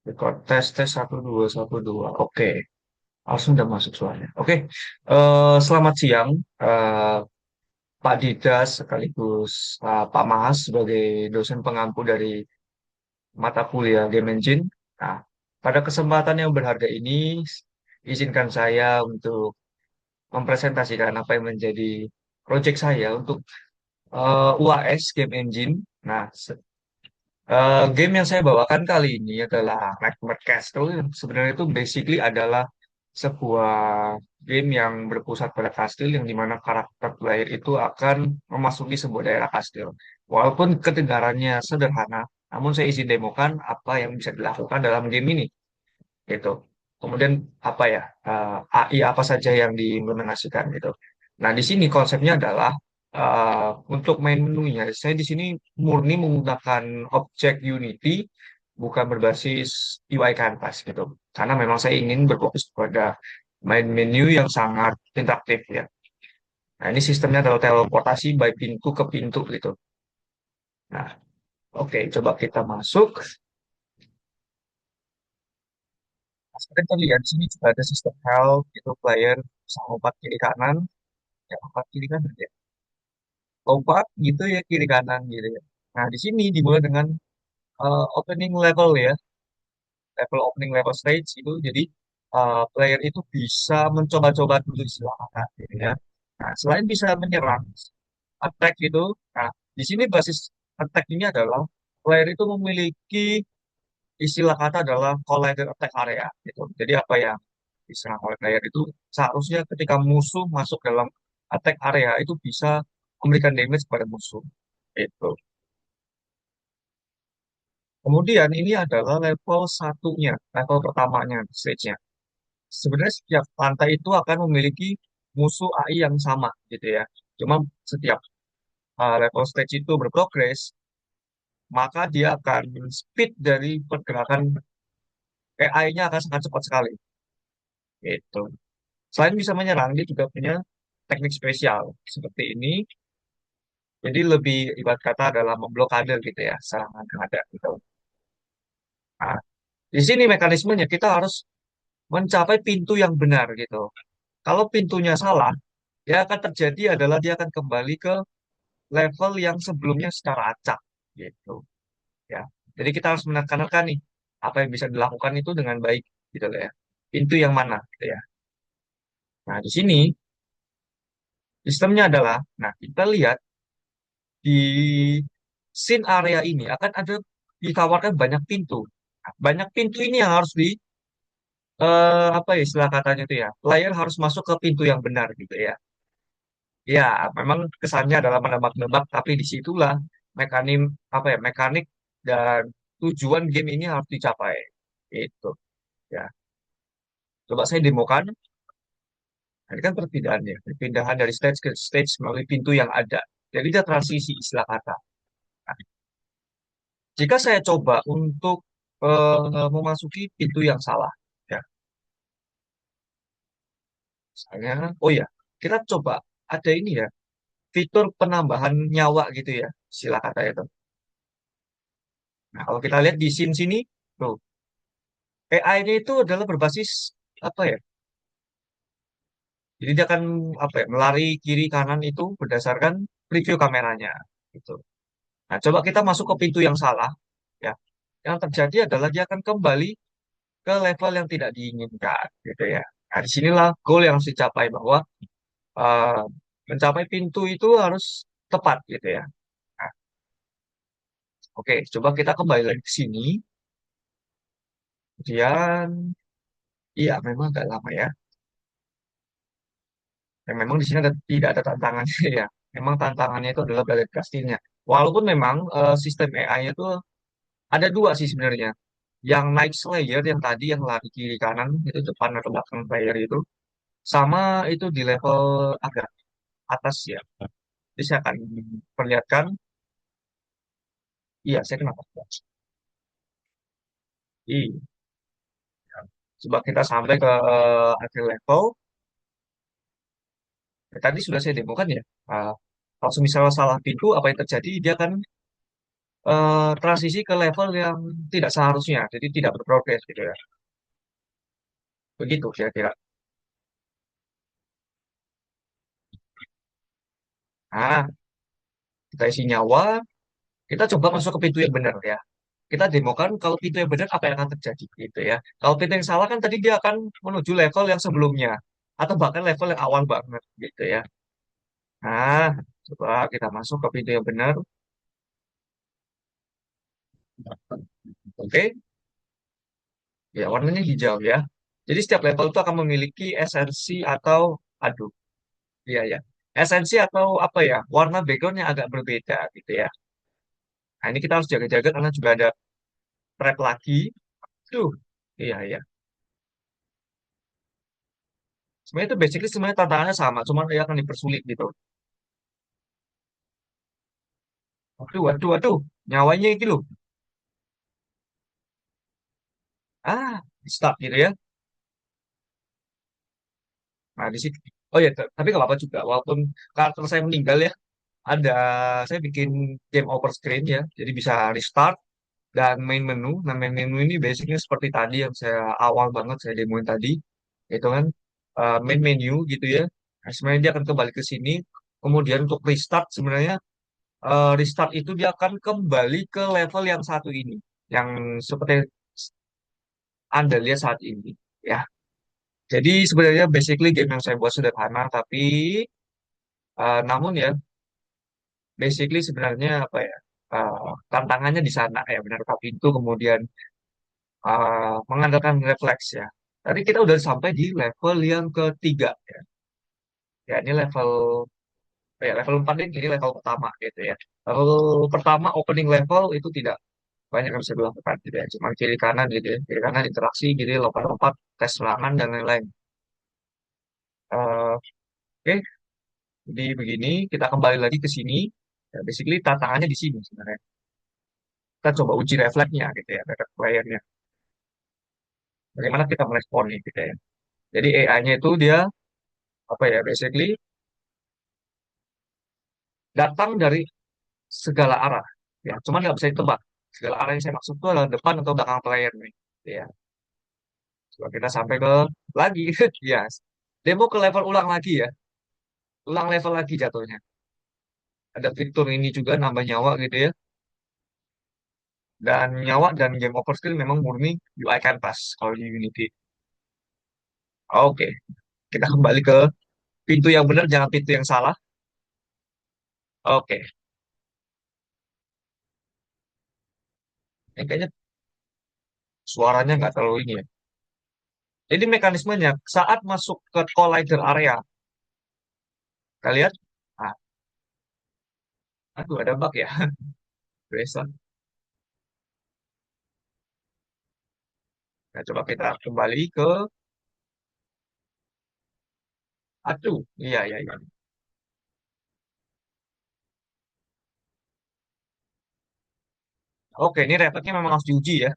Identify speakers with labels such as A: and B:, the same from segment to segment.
A: Record tes tes 1 2 1 2. Oke, langsung udah masuk suaranya. Oke, selamat siang, eh, Pak Didas sekaligus Pak Mahas sebagai dosen pengampu dari mata kuliah Game Engine. Nah, pada kesempatan yang berharga ini, izinkan saya untuk mempresentasikan apa yang menjadi proyek saya untuk UAS Game Engine. Nah, game yang saya bawakan kali ini adalah Nightmare Castle. Yang sebenarnya itu basically adalah sebuah game yang berpusat pada kastil yang dimana karakter player itu akan memasuki sebuah daerah kastil. Walaupun kedengarannya sederhana, namun saya izin demokan apa yang bisa dilakukan dalam game ini, gitu. Kemudian apa ya, AI apa saja yang diimplementasikan gitu. Nah, di sini konsepnya adalah untuk main menunya, saya di sini murni menggunakan objek Unity, bukan berbasis UI Canvas gitu. Karena memang saya ingin berfokus pada main menu yang sangat interaktif ya. Nah, ini sistemnya adalah teleportasi by pintu ke pintu gitu. Nah, oke, coba kita masuk. Nah, seperti terlihat di sini juga ada sistem health, itu player bisa lompat kiri kanan, ya lompat kiri kanan ya, lompat gitu ya kiri kanan gitu ya. Nah, di sini dimulai dengan opening level ya, level opening level stage itu. Jadi player itu bisa mencoba-coba dulu silakan gitu ya. Nah, selain bisa menyerang, attack gitu. Nah, di sini basis attack ini adalah player itu memiliki istilah kata adalah collider attack area gitu. Jadi apa yang diserang oleh player itu seharusnya ketika musuh masuk dalam attack area itu bisa memberikan damage pada musuh. Itu. Kemudian ini adalah level satunya, level pertamanya, stage-nya. Sebenarnya setiap lantai itu akan memiliki musuh AI yang sama gitu ya. Cuma setiap level stage itu berprogres, maka dia akan speed dari pergerakan AI-nya akan sangat cepat sekali. Gitu. Selain bisa menyerang, dia juga punya teknik spesial seperti ini. Jadi lebih ibarat kata adalah memblokade gitu ya serangan yang ada gitu. Nah, di sini mekanismenya kita harus mencapai pintu yang benar gitu. Kalau pintunya salah, ya akan terjadi adalah dia akan kembali ke level yang sebelumnya secara acak gitu ya. Jadi kita harus menekankan nih apa yang bisa dilakukan itu dengan baik gitu loh ya. Pintu yang mana gitu ya. Nah, di sini sistemnya adalah, nah kita lihat di scene area ini akan ada ditawarkan banyak pintu. Nah, banyak pintu ini yang harus di apa ya istilah katanya itu ya. Player harus masuk ke pintu yang benar gitu ya. Ya, memang kesannya adalah menebak-nebak, tapi disitulah mekanik apa ya mekanik dan tujuan game ini harus dicapai. Itu ya. Coba saya demokan. Nah, ini kan perpindahannya, perpindahan dari stage ke stage melalui pintu yang ada. Jadi dia transisi istilah kata. Nah, jika saya coba untuk memasuki pintu yang salah, ya, misalnya, oh ya, kita coba ada ini ya, fitur penambahan nyawa gitu ya, istilah kata itu. Nah, kalau kita lihat di scene sini, tuh, AI-nya itu adalah berbasis apa ya? Jadi dia akan apa ya, melari kiri kanan itu berdasarkan preview kameranya, gitu. Nah, coba kita masuk ke pintu yang salah, ya. Yang terjadi adalah dia akan kembali ke level yang tidak diinginkan, gitu ya. Nah, disinilah goal yang harus dicapai bahwa eh, mencapai pintu itu harus tepat, gitu ya. Nah, oke, coba kita kembali lagi ke sini. Kemudian, iya, memang agak lama ya. Dan memang di sini tidak ada tantangannya ya. Memang tantangannya itu adalah balik kastilnya. Walaupun memang sistem AI itu ada dua sih sebenarnya. Yang Night Slayer yang tadi yang lari kiri kanan itu depan atau belakang player itu, sama itu di level agak atas ya. Jadi saya akan perlihatkan. Iya, saya kenapa? Iya. Coba kita sampai ke akhir level. Ya, tadi sudah saya demokan ya. Uh, Kalau misalnya salah pintu, apa yang terjadi? Dia akan transisi ke level yang tidak seharusnya, jadi tidak berprogres gitu ya. Begitu kira-kira. Nah, kita isi nyawa, kita coba masuk ke pintu yang benar ya. Kita demokan kalau pintu yang benar apa yang akan terjadi gitu ya. Kalau pintu yang salah kan tadi dia akan menuju level yang sebelumnya atau bahkan level yang awal banget gitu ya. Nah, coba kita masuk ke pintu yang benar. Oke, ya warnanya hijau ya. Jadi setiap level itu akan memiliki esensi atau aduh, iya ya. Esensi atau apa ya? Warna background yang agak berbeda gitu ya. Nah, ini kita harus jaga-jaga karena juga ada trap lagi. Tuh, iya iya. Sebenarnya itu basically sebenarnya tantangannya sama, cuman dia akan dipersulit gitu. Waduh, waduh, waduh. Nyawanya itu loh. Ah, stuck gitu ya. Nah, di situ. Oh ya, tapi nggak apa-apa juga. Walaupun karakter saya meninggal ya, ada saya bikin game over screen ya. Jadi bisa restart dan main menu. Nah, main menu ini basicnya seperti tadi yang saya awal banget saya demoin tadi. Itu kan main menu gitu ya. Nah, sebenarnya dia akan kembali ke sini. Kemudian untuk restart sebenarnya restart itu dia akan kembali ke level yang satu ini. Yang seperti Anda lihat saat ini. Ya, jadi sebenarnya basically game yang saya buat sederhana, tapi namun ya basically sebenarnya apa ya tantangannya di sana ya menerka pintu kemudian mengandalkan refleks ya. Tadi kita udah sampai di level yang ketiga ya. Ya ini level level 4 ini level pertama gitu ya. Level pertama opening level itu tidak banyak yang bisa dilakukan gitu ya. Cuma kiri kanan gitu ya. Kiri kanan interaksi gitu ya, lompat-lompat, tes serangan dan lain-lain. Oke, jadi begini, kita kembali lagi ke sini. Ya, basically tantangannya di sini sebenarnya. Kita coba uji refleksnya gitu ya, refleks playernya. Bagaimana kita merespon nih gitu ya. Jadi AI-nya itu dia apa ya, basically datang dari segala arah. Ya, cuman nggak bisa ditebak. Segala arah yang saya maksud itu adalah depan atau belakang player nih. Ya, coba kita sampai ke lagi. Ya, demo ke level ulang lagi ya. Ulang level lagi jatuhnya. Ada fitur ini juga nambah nyawa gitu ya. Dan nyawa dan game over skill memang murni UI canvas kalau di Unity. Oke, kita kembali ke pintu yang benar, jangan pintu yang salah. Oke, ini kayaknya suaranya nggak terlalu ini ya. Jadi mekanismenya saat masuk ke collider area, kita lihat, ah, aduh ada bug ya. Biasa. Nah, coba kita kembali ke, aduh, iya, iya, iya. Oke, ini refleksnya memang harus diuji ya.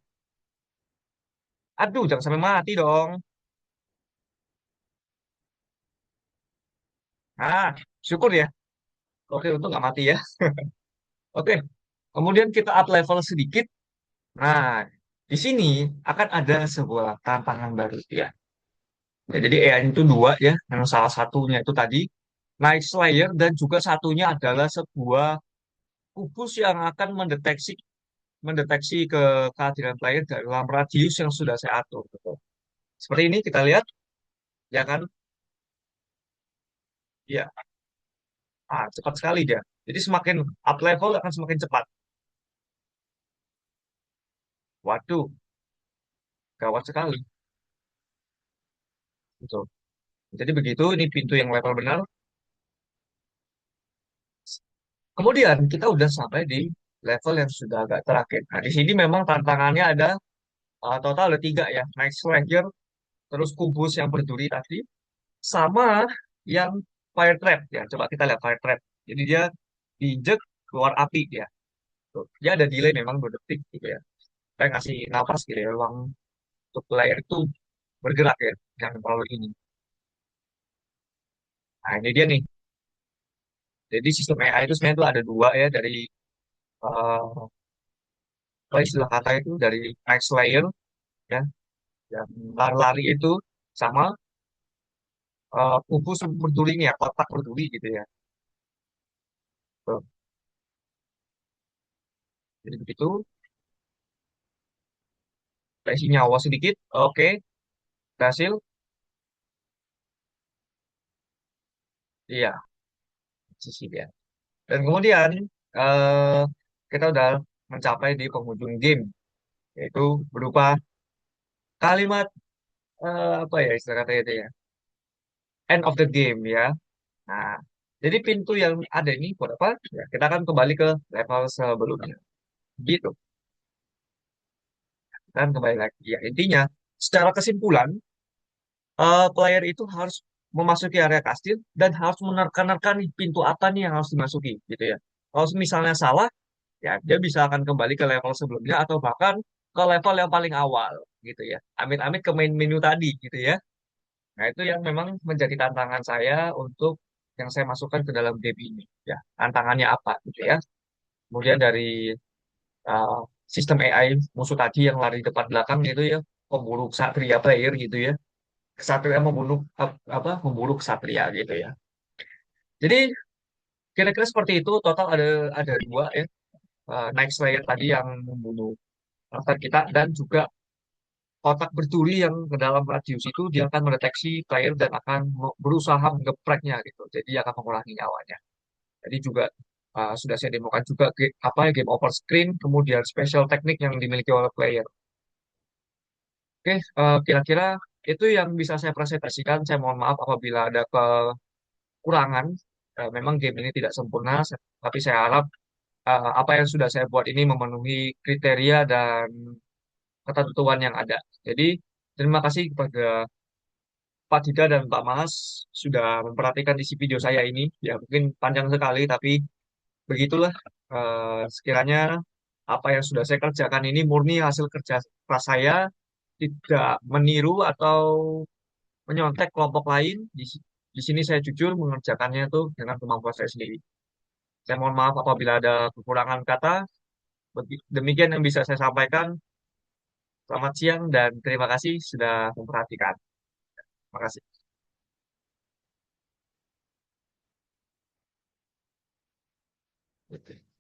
A: Aduh, jangan sampai mati dong. Ah, syukur ya. Oke, untung nggak mati ya. Oke, kemudian kita up level sedikit. Nah, di sini akan ada sebuah tantangan baru ya. Ya, jadi AI itu dua ya, yang salah satunya itu tadi Night Slayer dan juga satunya adalah sebuah kubus yang akan mendeteksi ke kehadiran player dalam radius yang sudah saya atur. Gitu. Seperti ini kita lihat, ya kan? Ya, cepat sekali dia. Jadi semakin up level akan semakin cepat. Waduh, gawat sekali. Gitu. Jadi begitu, ini pintu yang level benar. Kemudian kita udah sampai di level yang sudah agak terakhir. Nah, di sini memang tantangannya ada total ada tiga ya. Night Slayer, terus kubus yang berduri tadi, sama yang fire trap ya. Coba kita lihat fire trap. Jadi dia diinjek keluar api dia. Tuh. Dia ada delay memang 2 detik gitu ya. Kayak ngasih nafas gitu ya, ruang untuk player itu bergerak ya, jangan terlalu ini. Nah ini dia nih. Jadi sistem AI itu sebenarnya itu ada dua ya dari kalau istilah kata itu dari next layer ya, yang lari-lari itu sama kubu berduri ini ya, kotak berduri gitu ya. Tuh. Jadi begitu, isi nyawa sedikit, oke, berhasil, iya, sisi ya. Dan kemudian eh, kita udah mencapai di penghujung game, yaitu berupa kalimat apa ya istilah kata itu ya, end of the game ya. Nah, jadi pintu yang ada ini buat apa? Ya, kita akan kembali ke level sebelumnya. Gitu. Dan kembali lagi. Ya, intinya, secara kesimpulan, player itu harus memasuki area kastil dan harus menerka-nerka nih pintu apa nih yang harus dimasuki, gitu ya. Kalau misalnya salah, ya dia bisa akan kembali ke level sebelumnya atau bahkan ke level yang paling awal, gitu ya. Amit-amit ke main menu tadi, gitu ya. Nah, itu yang memang menjadi tantangan saya untuk yang saya masukkan ke dalam game ini. Ya, tantangannya apa, gitu ya. Kemudian dari uh, sistem AI musuh tadi yang lari depan belakang itu ya pemburu ksatria player gitu ya. Ksatria membunuh memburu ksatria gitu ya. Jadi kira-kira seperti itu total ada dua ya. Next Slayer tadi yang membunuh karakter kita dan juga kotak berduri yang ke dalam radius itu dia akan mendeteksi player dan akan berusaha mengepreknya gitu. Jadi dia akan mengurangi nyawanya. Jadi juga sudah saya demokan juga apa ya game over screen, kemudian special teknik yang dimiliki oleh player. Oke, kira-kira itu yang bisa saya presentasikan. Saya mohon maaf apabila ada kekurangan. Memang game ini tidak sempurna, tapi saya harap apa yang sudah saya buat ini memenuhi kriteria dan ketentuan yang ada. Jadi, terima kasih kepada Pak Dida dan Pak Mas sudah memperhatikan isi video saya ini. Ya, mungkin panjang sekali, tapi begitulah. Sekiranya apa yang sudah saya kerjakan ini murni hasil kerja keras saya, tidak meniru atau menyontek kelompok lain. Di sini saya jujur mengerjakannya itu dengan kemampuan saya sendiri. Saya mohon maaf apabila ada kekurangan kata. Demikian yang bisa saya sampaikan. Selamat siang dan terima kasih sudah memperhatikan. Terima kasih. Gitu.